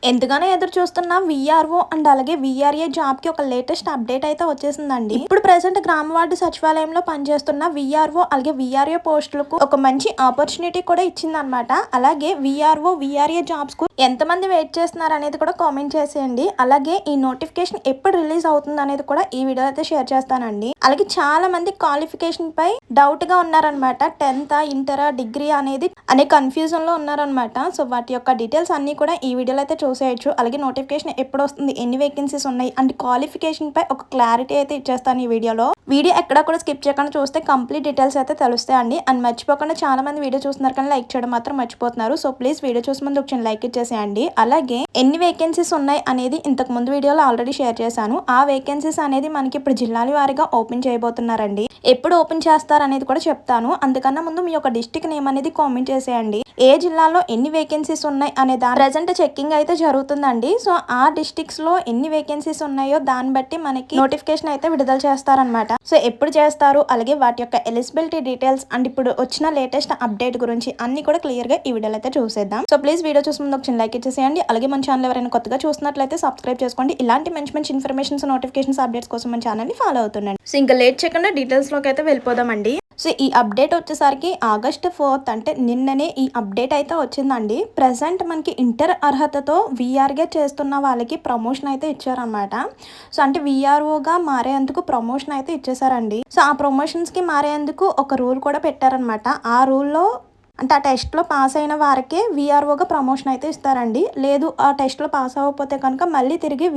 ఎంతగానో ఎదురు చూస్తున్న విఆర్ఓ అండ్ అలాగే విఆర్ఏ జాబ్ కి ఒక లేటెస్ట్ అప్డేట్ అయితే వచ్చేసిందండి. ఇప్పుడు ప్రెసెంట్ గ్రామ వార్డు సచివాలయంలో పనిచేస్తున్న విఆర్ఓ అలాగే విఆర్ఏ పోస్టులకు ఒక మంచి ఆపర్చునిటీ కూడా ఇచ్చిందనమాట. అలాగే విఆర్ఓ విఆర్ఏ జాబ్స్ కు ఎంతమంది వెయిట్ చేస్తున్నారు అనేది కూడా కామెంట్ చేసేయండి. అలాగే ఈ నోటిఫికేషన్ ఎప్పుడు రిలీజ్ అవుతుంది అనేది కూడా ఈ వీడియో అయితే షేర్ చేస్తానండి. అలాగే చాలా మంది క్వాలిఫికేషన్ పై డౌట్ గా ఉన్నారనమాట. 10th ఇంటర్ డిగ్రీ అనేది అనే కన్ఫ్యూజన్ లో ఉన్నారనమాట. సో వాటి యొక్క డీటెయిల్స్ అన్ని కూడా ఈ వీడియోలో అయితే చూసేయచ్చు. అలాగే నోటిఫికేషన్ ఎప్పుడు వస్తుంది, ఎన్ని వేకెన్సీస్ ఉన్నాయి అండ్ క్వాలిఫికేషన్ పై ఒక క్లారిటీ అయితే ఇచ్చేస్తాను ఈ వీడియోలో. వీడియో ఎక్కడ కూడా స్కిప్ చేయకుండా చూస్తే కంప్లీట్ డీటెయిల్స్ అయితే తెలుస్తాయండి. అండ్ మర్చిపోకుండా చాలా మంది వీడియో చూస్తున్నారు కానీ లైక్ చేయడం మాత్రం మర్చిపోతున్నారు. సో ప్లీజ్ వీడియో చూసే ముందు ఒక లైక్ ఇచ్చేసేయండి. అలాగే ఎన్ని వేకెన్సీస్ ఉన్నాయి అనేది ఇంతకు ముందు వీడియోలో ఆల్రెడీ షేర్ చేశాను. ఆ వేకెన్సీస్ అనేది మనకి ఇప్పుడు జిల్లాల వారీగా ఓపెన్ చేయబోతున్నారండి. ఎప్పుడు ఓపెన్ చేస్తారు అనేది కూడా చెప్తాను. అందుకన్నా ముందు మీ యొక్క డిస్ట్రిక్ట్ నేమ్ అనేది కామెంట్ చేసేయండి. ఏ జిల్లాలో ఎన్ని వేకెన్సీస్ ఉన్నాయి అనే దాని ప్రెసెంట్ చెక్కింగ్ అయితే జరుగుతుందండి. సో ఆ డిస్ట్రిక్ట్స్ లో ఎన్ని వేకెన్సీస్ ఉన్నాయో దాన్ని బట్టి మనకి నోటిఫికేషన్ అయితే విడుదల చేస్తారనమాట. సో ఎప్పుడు చేస్తారు, అలాగే వాటి యొక్క ఎలిజిబిలిటీ డీటెయిల్స్ అండ్ ఇప్పుడు వచ్చిన లేటెస్ట్ అప్డేట్ గురించి అన్ని కూడా క్లియర్ గా ఈ వీడియోలో అయితే చూసేద్దాం. సో ప్లీజ్ వీడియో చూసే ముందు ఒక చిన్న లైక్ ఇచ్చేసేయండి. అలాగే మన ఛానల్ ఎవరైనా కొత్తగా చూస్తున్నట్లయితే సబ్స్క్రైబ్ చేసుకోండి. ఇలాంటి మంచి మంచి ఇన్ఫర్మేషన్స్ నోటిఫికేషన్స్ అప్డేట్స్ కోసం మన ఛానల్ ని ఫాలో అవుతుండండి. సో ఇంకా లేట్ చేయకుండా డీటెయిల్స్ లోకి అయితే వెళ్ళిపోదామండి. సో ఈ అప్డేట్ వచ్చేసరికి August 4th అంటే నిన్ననే ఈ అప్డేట్ అయితే వచ్చిందండి. ప్రెసెంట్ మనకి ఇంటర్ అర్హతతో విఆర్గా చేస్తున్న వాళ్ళకి ప్రమోషన్ అయితే ఇచ్చారనమాట. సో అంటే విఆర్ఓగా మారేందుకు ప్రమోషన్ అయితే ఇచ్చేసారండి. సో ఆ ప్రమోషన్స్కి మారేందుకు ఒక రూల్ కూడా పెట్టారనమాట. ఆ రూల్లో అంటే ఆ టెస్ట్లో పాస్ అయిన వారికే విఆర్ఓగా ప్రమోషన్ అయితే ఇస్తారండి. లేదు ఆ టెస్ట్లో పాస్ అవ్వకపోతే కనుక మళ్ళీ తిరిగి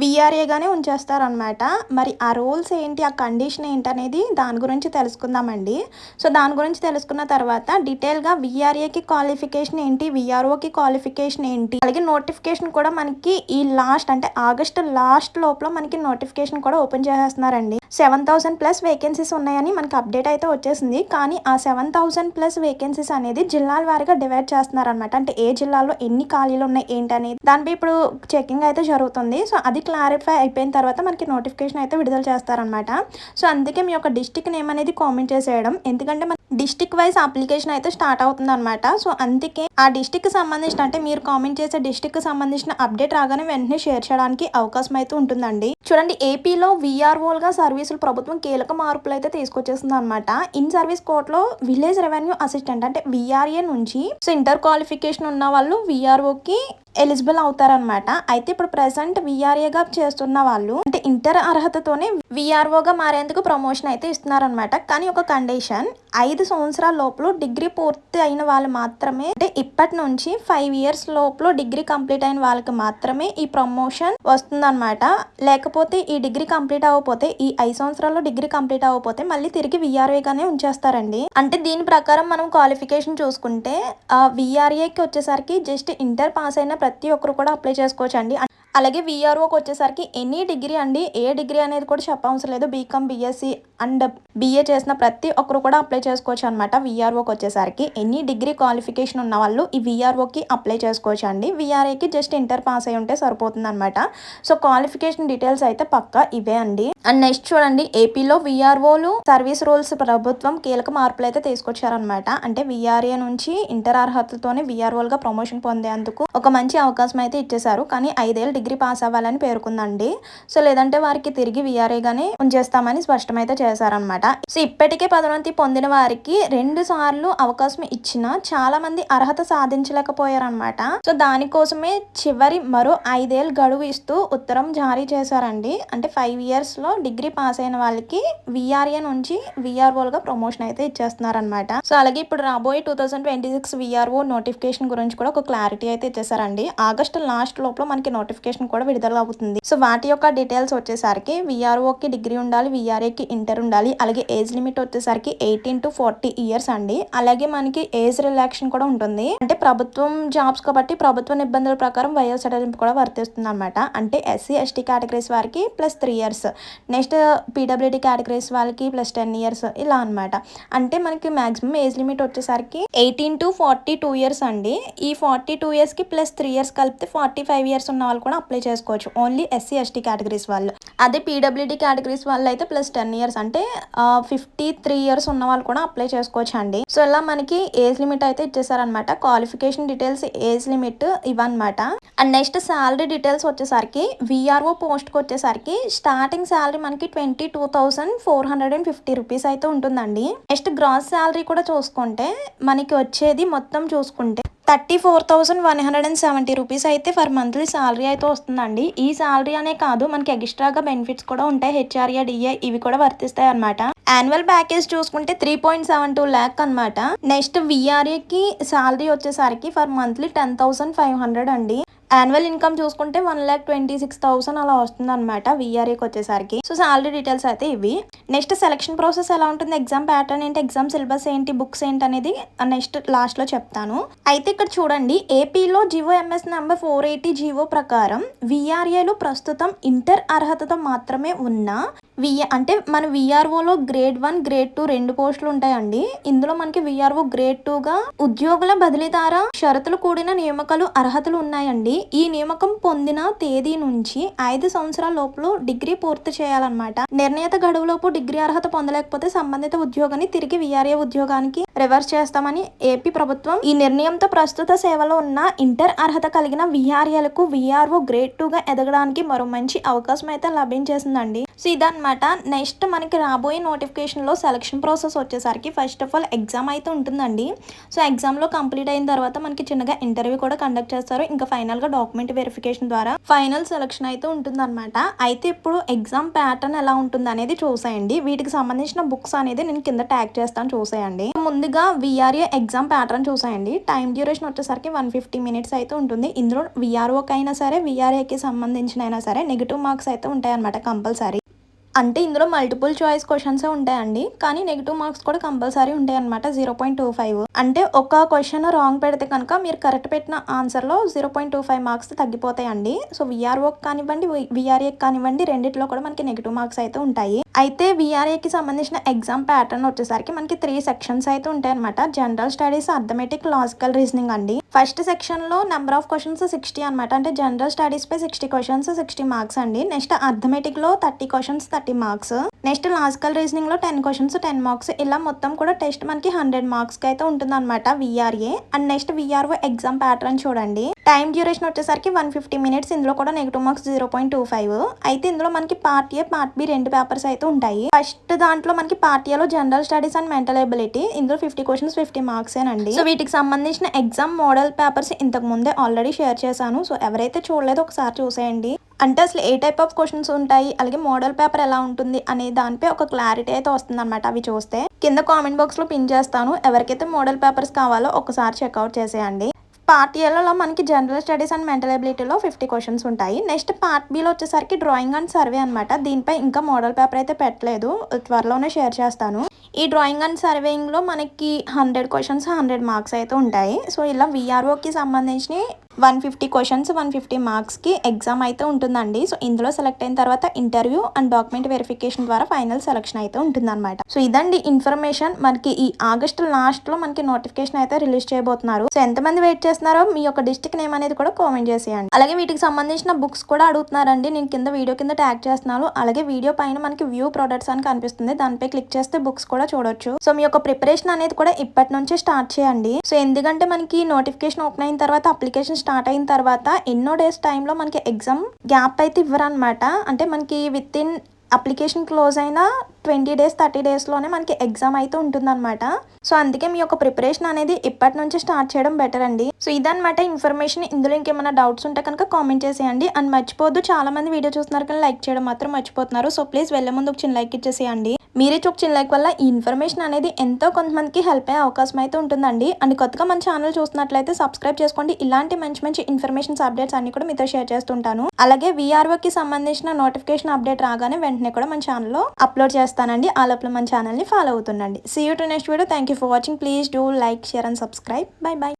విఆర్ఏగానే ఉంచేస్తారనమాట. మరి ఆ రూల్స్ ఏంటి, ఆ కండిషన్ ఏంటి అనేది దాని గురించి తెలుసుకుందామండి. సో దాని గురించి తెలుసుకున్న తర్వాత డీటెయిల్గా విఆర్ఏకి క్వాలిఫికేషన్ ఏంటి, విఆర్ఓకి క్వాలిఫికేషన్ ఏంటి, అలాగే నోటిఫికేషన్ కూడా మనకి ఈ లాస్ట్ అంటే ఆగస్ట్ లాస్ట్ లోపల మనకి నోటిఫికేషన్ కూడా ఓపెన్ చేసేస్తున్నారండి. 7,000+ వేకెన్సీస్ ఉన్నాయని మనకి అప్డేట్ అయితే వచ్చేసింది. కానీ ఆ 7,000+ వేకెన్సీస్ అనేది జిల్లాల వారీగా డివైడ్ చేస్తున్నారనమాట. అంటే ఏ జిల్లాలో ఎన్ని ఖాళీలు ఉన్నాయి ఏంటి అనేది దానిపై ఇప్పుడు చెకింగ్ అయితే జరుగుతుంది. సో అది క్లారిఫై అయిపోయిన తర్వాత మనకి నోటిఫికేషన్ అయితే విడుదల చేస్తారనమాట. సో అందుకే మీ యొక్క డిస్ట్రిక్ట్ నేమ్ అనేది కామెంట్ చేసేయడం, ఎందుకంటే మన డిస్ట్రిక్ట్ వైజ్ అప్లికేషన్ అయితే స్టార్ట్ అవుతుంది అనమాట. సో అందుకే ఆ డిస్ట్రిక్ట్ సంబంధించిన అంటే మీరు కామెంట్ చేసే డిస్ట్రిక్ట్ సంబంధించిన అప్డేట్ రాగానే వెంటనే షేర్ చేయడానికి అవకాశం అయితే ఉంటుందండి. చూడండి, ఏపీలో విఆర్ఓలుగా సర్వీసులు ప్రభుత్వం కీలక మార్పులు అయితే తీసుకొచ్చేస్తుంది అనమాట. ఇన్ సర్వీస్ కోర్టులో విలేజ్ రెవెన్యూ అసిస్టెంట్ అంటే విఆర్ఏ నుంచి సో ఇంటర్ క్వాలిఫికేషన్ ఉన్న వాళ్ళు విఆర్ఓకి ఎలిజిబుల్ అవుతారనమాట. అయితే ఇప్పుడు ప్రెసెంట్ విఆర్ఏగా చేస్తున్న వాళ్ళు అంటే ఇంటర్ అర్హతతోనే విఆర్ఓగా మారేందుకు ప్రమోషన్ అయితే ఇస్తున్నారనమాట. కానీ ఒక కండిషన్, 5 సంవత్సరాల లోపల డిగ్రీ పూర్తి అయిన వాళ్ళు మాత్రమే, అంటే ఇప్పటి నుంచి 5 years లోపల డిగ్రీ కంప్లీట్ అయిన వాళ్ళకి మాత్రమే ఈ ప్రమోషన్ వస్తుందన్నమాట. లేకపోతే ఈ డిగ్రీ కంప్లీట్ అవ్వకపోతే, ఈ 5 సంవత్సరాల్లో డిగ్రీ కంప్లీట్ అవ్వకపోతే మళ్ళీ తిరిగి విఆర్ఏగానే ఉంచేస్తారండి. అంటే దీని ప్రకారం మనం క్వాలిఫికేషన్ చూసుకుంటే విఆర్ఏకి వచ్చేసరికి జస్ట్ ఇంటర్ పాస్ అయిన ప్రతి ఒక్కరు కూడా అప్లై చేసుకోవచ్చు అండి. అలాగే విఆర్ఓకి వచ్చేసరికి ఎనీ డిగ్రీ అండి, ఏ డిగ్రీ అనేది కూడా చెప్పవసరం లేదు. బీకామ్, బీఎస్సీ అండ్ బిఏ చేసిన ప్రతి ఒక్కరు కూడా అప్లై చేసుకోవచ్చు అనమాట. విఆర్ఓకి వచ్చేసరికి ఎనీ డిగ్రీ క్వాలిఫికేషన్ ఉన్న వాళ్ళు ఈ విఆర్ఓకి అప్లై చేసుకోవచ్చు అండి. విఆర్ఏకి జస్ట్ ఇంటర్ పాస్ అయి ఉంటే సరిపోతుంది అనమాట. సో క్వాలిఫికేషన్ డీటెయిల్స్ అయితే పక్కా ఇవే అండి. అండ్ నెక్స్ట్ చూడండి, ఏపీలో విఆర్ఓలు సర్వీస్ రూల్స్ ప్రభుత్వం కీలక మార్పులు అయితే తీసుకొచ్చారనమాట. అంటే విఆర్ఏ నుంచి ఇంటర్ అర్హతతోనే విఆర్ఓలుగా ప్రమోషన్ పొందేందుకు ఒక మంచి అవకాశం అయితే ఇచ్చేసారు. కానీ 5 ఏళ్ళు డిగ్రీ పాస్ అవ్వాలని పేర్కొందండి. సో లేదంటే వారికి తిరిగి విఆర్ఏగానే ఉంచేస్తామని స్పష్టమైతే చేశారనమాట. సో ఇప్పటికే పదోన్నతి పొందిన వారికి 2 సార్లు అవకాశం ఇచ్చినా చాలా మంది అర్హత సాధించలేకపోయారనమాట. సో దానికోసమే చివరి మరో 5 ఏళ్ళు గడువు ఇస్తూ ఉత్తరం జారీ చేశారండి. అంటే 5 years లో డిగ్రీ పాస్ అయిన వాళ్ళకి విఆర్ఏ నుంచి విఆర్ఓలుగా ప్రమోషన్ అయితే ఇచ్చేస్తున్నారనమాట. సో అలాగే ఇప్పుడు రాబోయే 2026 విఆర్ఓ నోటిఫికేషన్ గురించి కూడా ఒక క్లారిటీ అయితే ఇచ్చేసారండి. ఆగస్టు లాస్ట్ లోపల మనకి నోటిఫికేషన్ కూడా విడుదల అవుతుంది. సో వాటి యొక్క డీటెయిల్స్ వచ్చేసరికి విఆర్ఓకి డిగ్రీ ఉండాలి, విఆర్ఏకి ఇంటర్ ఉండాలి. అలాగే ఏజ్ లిమిట్ వచ్చేసరికి 18 to 40 years అండి. అలాగే మనకి ఏజ్ రిలాక్షన్ కూడా ఉంటుంది. అంటే ప్రభుత్వం జాబ్స్ కాబట్టి ప్రభుత్వ నిబంధనల ప్రకారం వయో సడలింపు కూడా వర్తిస్తుంది అనమాట. అంటే ఎస్సీ ఎస్టీ కేటగిరీస్ వారికి +3 years, నెక్స్ట్ పీడబ్ల్యూడి కేటగిరీస్ వాళ్ళకి +10 years ఇలా అనమాట. అంటే మనకి మాక్సిమం ఏజ్ లిమిట్ వచ్చేసరికి 18 to 42 years అండి. ఈ 42 years కి +3 years కలిపితే 45 years ఉన్న వాళ్ళు కూడా అప్లై చేసుకోవచ్చు. ఓన్లీ ఎస్సీ ఎస్టీ కేటగిరీస్ వాళ్ళు. అదే పీడబ్ల్యూడి కేటగిరీస్ వాళ్ళు అయితే +10 years అంటే 53 years ఉన్న వాళ్ళు కూడా అప్లై చేసుకోవచ్చు అండి. సో ఇలా మనకి ఏజ్ లిమిట్ అయితే ఇచ్చేసారనమాట. క్వాలిఫికేషన్ డీటెయిల్స్, ఏజ్ లిమిట్ ఇవన్నమాట. అండ్ నెక్స్ట్ శాలరీ డీటెయిల్స్ వచ్చేసరికి విఆర్ఓ పోస్ట్కి వచ్చేసరికి స్టార్టింగ్ శాలరీ మనకి 22,450 రూపీస్ అయితే ఉంటుందండి. నెక్స్ట్ గ్రాస్ శాలరీ కూడా చూసుకుంటే మనకి వచ్చేది మొత్తం చూసుకుంటే 34,170 రూపీస్ అయితే ఫర్ మంత్లీ శాలరీ అయితే వస్తుందండి. ఈ శాలరీ అనే కాదు, మనకి ఎక్స్ట్రాగా బెనిఫిట్స్ కూడా ఉంటాయి. హెచ్ఆర్ఏ డిఏ ఇవి కూడా వర్తిస్తాయి అనమాట. యాన్యువల్ ప్యాకేజ్ చూసుకుంటే 3.72 lakh అనమాట. నెక్స్ట్ విఆర్ఏకి శాలరీ వచ్చేసరికి ఫర్ మంత్లీ 10,500 అండి. యాన్యువల్ ఇన్కమ్ చూసుకుంటే 1,26,000 అలా వస్తుంది అనమాట విఆర్ఏకి వచ్చేసరికి. సో శాలరీ డీటెయిల్స్ అయితే ఇవి. నెక్స్ట్ సెలక్షన్ ప్రాసెస్ ఎలా ఉంటుంది, ఎగ్జామ్ ప్యాటర్న్ ఏంటి, ఎగ్జామ్ సిలబస్ ఏంటి, బుక్స్ ఏంటి అనేది నెక్స్ట్ లాస్ట్ లో చెప్తాను. అయితే ఇక్కడ చూడండి, ఏపీలో జిఓఎంఎస్ నెంబర్ 480 జిఓ ప్రకారం విఆర్ఏలు ప్రస్తుతం ఇంటర్ అర్హతతో మాత్రమే ఉన్న అంటే మన విఆర్ఓలో గ్రేడ్ 1 గ్రేడ్ 2 2 పోస్టులు ఉంటాయండి. ఇందులో మనకి విఆర్ఓ గ్రేడ్ 2గా ఉద్యోగుల బదిలీ ద్వారా షరతులు కూడిన నియామకాలు అర్హతలు ఉన్నాయండి. ఈ నియామకం పొందిన తేదీ నుంచి 5 సంవత్సరాల లోపల డిగ్రీ పూర్తి చేయాలన్నమాట. నిర్ణీత గడువులోపు డిగ్రీ అర్హత పొందలేకపోతే సంబంధిత ఉద్యోగాన్ని తిరిగి విఆర్ఏ ఉద్యోగానికి రివర్స్ చేస్తామని ఏపీ ప్రభుత్వం ఈ నిర్ణయంతో ప్రస్తుత సేవలో ఉన్న ఇంటర్ అర్హత కలిగిన విఆర్ఏలకు విఆర్ఓ గ్రేడ్ 2గా ఎదగడానికి మరో మంచి అవకాశం అయితే లభించేసిందండి. సో ఇదన్నమాట. నెక్స్ట్ మనకి రాబోయే నోటిఫికేషన్ లో సెలక్షన్ ప్రాసెస్ వచ్చేసరికి ఫస్ట్ ఆఫ్ ఆల్ ఎగ్జామ్ అయితే ఉంటుందండి. సో ఎగ్జామ్ లో కంప్లీట్ అయిన తర్వాత మనకి చిన్నగా ఇంటర్వ్యూ కూడా కండక్ట్ చేస్తారు. ఇంకా ఫైనల్ గా డాక్యుమెంట్ వెరిఫికేషన్ ద్వారా ఫైనల్ సెలక్షన్ అయితే ఉంటుందన్నమాట. అయితే ఇప్పుడు ఎగ్జామ్ ప్యాటర్న్ ఎలా ఉంటుంది అనేది చూసేయండి. వీటికి సంబంధించిన బుక్స్ అనేది నేను కింద ట్యాగ్ చేస్తాను, చూసేయండి. ముందుగా విఆర్ఏ ఎగ్జామ్ ప్యాటర్న్ చూసేయండి. టైం డ్యూరేషన్ వచ్చేసరికి 150 minutes అయితే ఉంటుంది. ఇందులో విఆర్ఓకి అయినా సరే విఆర్ఏకి సంబంధించిన అయినా సరే నెగిటివ్ మార్క్స్ అయితే ఉంటాయి అనమాట కంపల్సరీ. అంటే ఇందులో మల్టిపుల్ చాయిస్ క్వశ్చన్స్ ఉంటాయండి, కానీ నెగిటివ్ మార్క్స్ కూడా కంపల్సరీ ఉంటాయి అనమాట. 0.25 అంటే ఒక క్వశ్చన్ రాంగ్ పెడితే కనుక మీరు కరెక్ట్ పెట్టిన ఆన్సర్లో 0.25 మార్క్స్ తగ్గిపోతాయండి. సో విఆర్ఓకి కానివ్వండి విఆర్ఏకి కానివ్వండి రెండిట్లో కూడా మనకి నెగిటివ్ మార్క్స్ అయితే ఉంటాయి. అయితే విఆర్ఏకి సంబంధించిన ఎగ్జామ్ ప్యాటర్న్ వచ్చేసరికి మనకి 3 sections అయితే ఉంటాయి అనమాట. General studies, arithmetic, logical reasoning అండి. ఫస్ట్ సెక్షన్ లో నెంబర్ ఆఫ్ క్వశ్చన్స్ 60 అనమాట. అంటే జనరల్ స్టడీస్ పై 60 questions 60 మార్క్స్ అండి. నెక్స్ట్ అర్థమెటిక్ లో 30 questions 30 marks. Next logical reasoning లో 10 questions 10 మార్క్స్. ఇలా మొత్తం కూడా టెస్ట్ మనకి 100 మార్క్స్ కి అయితే ఉంటుంది అనమాట VRA. And next VRO exam pattern చూడండి. టైం డ్యూరేషన్ వచ్చేసరికి 150 minutes. ఇందులో కూడా నెగిటివ్ మార్క్స్ 0.25. అయితే ఇందులో మనకి part A part B 2 papers అయితే ఉంటాయి. ఫస్ట్ దాంట్లో మనకి పార్ట్ ఏలో general studies and mental ability. ఇందులో 50 questions 50 మార్క్స్ ఏనండి. సో వీటికి సంబంధించిన ఎగ్జామ్ మోడల్ పేపర్స్ ఇంతకు ముందే ఆల్రెడీ షేర్ చేశాను. సో ఎవరైతే చూడలేదో ఒకసారి చూసేయండి. అంటే అసలు ఏ టైప్ ఆఫ్ క్వశ్చన్స్ ఉంటాయి, అలాగే మోడల్ పేపర్ ఎలా ఉంటుంది అనే దానిపై ఒక క్లారిటీ అయితే వస్తుంది అనమాట. అవి చూస్తే కింద కామెంట్ బాక్స్ లో పిన్ చేస్తాను. ఎవరికైతే మోడల్ పేపర్స్ కావాలో ఒకసారి చెక్అవుట్ చేసేయండి. పార్ట్ ఏలో మనకి జనరల్ స్టడీస్ అండ్ మెంటల్ ఎబిలిటీలో 50 questions ఉంటాయి. నెక్స్ట్ పార్ట్ బిలో వచ్చేసరికి డ్రాయింగ్ అండ్ సర్వే అనమాట. దీనిపై ఇంకా మోడల్ పేపర్ అయితే పెట్టలేదు, త్వరలోనే షేర్ చేస్తాను. ఈ డ్రాయింగ్ అండ్ సర్వేయింగ్ లో మనకి 100 questions 100 మార్క్స్ అయితే ఉంటాయి. సో ఇలా విఆర్ఓకి సంబంధించి 150 questions 150 మార్క్స్ కి ఎగ్జామ్ అయితే ఉంటుందండి. సో ఇందులో సెలెక్ట్ అయిన తర్వాత ఇంటర్వ్యూ అండ్ డాక్యుమెంట్ వెరిఫికేషన్ ద్వారా ఫైనల్ సెలక్షన్ అయితే ఉంటుందన్నమాట. సో ఇదండి ఇన్ఫర్మేషన్. మనకి ఈ ఆగస్టు లాస్ట్ లో మనకి నోటిఫికేషన్ అయితే రిలీజ్ చేయబోతున్నారు. సో ఎంతమంది వెయిట్ చేస్తున్నారో మీ యొక్క డిస్ట్రిక్ట్ నేమ్ అనేది కూడా కామెంట్ చేసేయండి. అలాగే వీటికి సంబంధించిన బుక్స్ కూడా అడుగుతున్నారండి. నేను కింద వీడియో కింద ట్యాగ్ చేస్తున్నాను. అలాగే వీడియో పైన మనకి వ్యూ ప్రొడక్ట్స్ అని కనిపిస్తుంది, దానిపై క్లిక్ చేస్తే బుక్స్ కూడా చూడొచ్చు. సో మీ యొక్క ప్రిపరేషన్ అనేది కూడా ఇప్పటి నుంచే స్టార్ట్ చేయండి. సో ఎందుకంటే మనకి నోటిఫికేషన్ ఓపెన్ అయిన తర్వాత అప్లికేషన్ స్టార్ట్ అయిన తర్వాత ఎన్నో డేస్ టైంలో మనకి ఎగ్జామ్ గ్యాప్ అయితే ఇవ్వరనమాట. అంటే మనకి విత్ ఇన్ అప్లికేషన్ క్లోజ్ అయిన 20 days 30 daysలోనే మనకి ఎగ్జామ్ అయితే ఉంటుందన్నమాట. సో అందుకే మీ యొక్క ప్రిపరేషన్ అనేది ఇప్పటి నుంచి స్టార్ట్ చేయడం బెటర్ అండి. సో ఇదన్నమాట ఇన్ఫర్మేషన్. ఇందులో ఇంకేమైనా డౌట్స్ ఉంటే కనుక కామెంట్ చేసేయండి. అండ్ మర్చిపోద్దు, చాలా మంది వీడియో చూస్తున్నారు కానీ లైక్ చేయడం మాత్రం మర్చిపోతున్నారు. సో ప్లీజ్ వెళ్ళే ముందు ఒక చిన్న లైక్ ఇచ్చేసేయండి. మీరే ఒక చిన్న లైక్ వల్ల ఈ ఇన్ఫర్మేషన్ అనేది ఎంతో కొంతమందికి హెల్ప్ అయ్యే అవకాశం అయితే ఉంటుందండి. అండ్ కొత్తగా మన ఛానల్ చూస్తున్నట్లయితే సబ్స్క్రైబ్ చేసుకోండి. ఇలాంటి మంచి మంచి ఇన్ఫర్మేషన్స్ అప్డేట్స్ అన్ని కూడా మీతో షేర్ చేస్తుంటాను. అలాగే విఆర్ఓకి సంబంధించిన నోటిఫికేషన్ అప్డేట్ రాగానే వెంటనే కూడా మన ఛానల్లో అప్లోడ్ చేస్తానండి. ఆ లోపల మన ఛానల్ని ఫాలో అవుతుండండి. See you to next video. Thank you for watching. Please do like, share and subscribe. Bye by.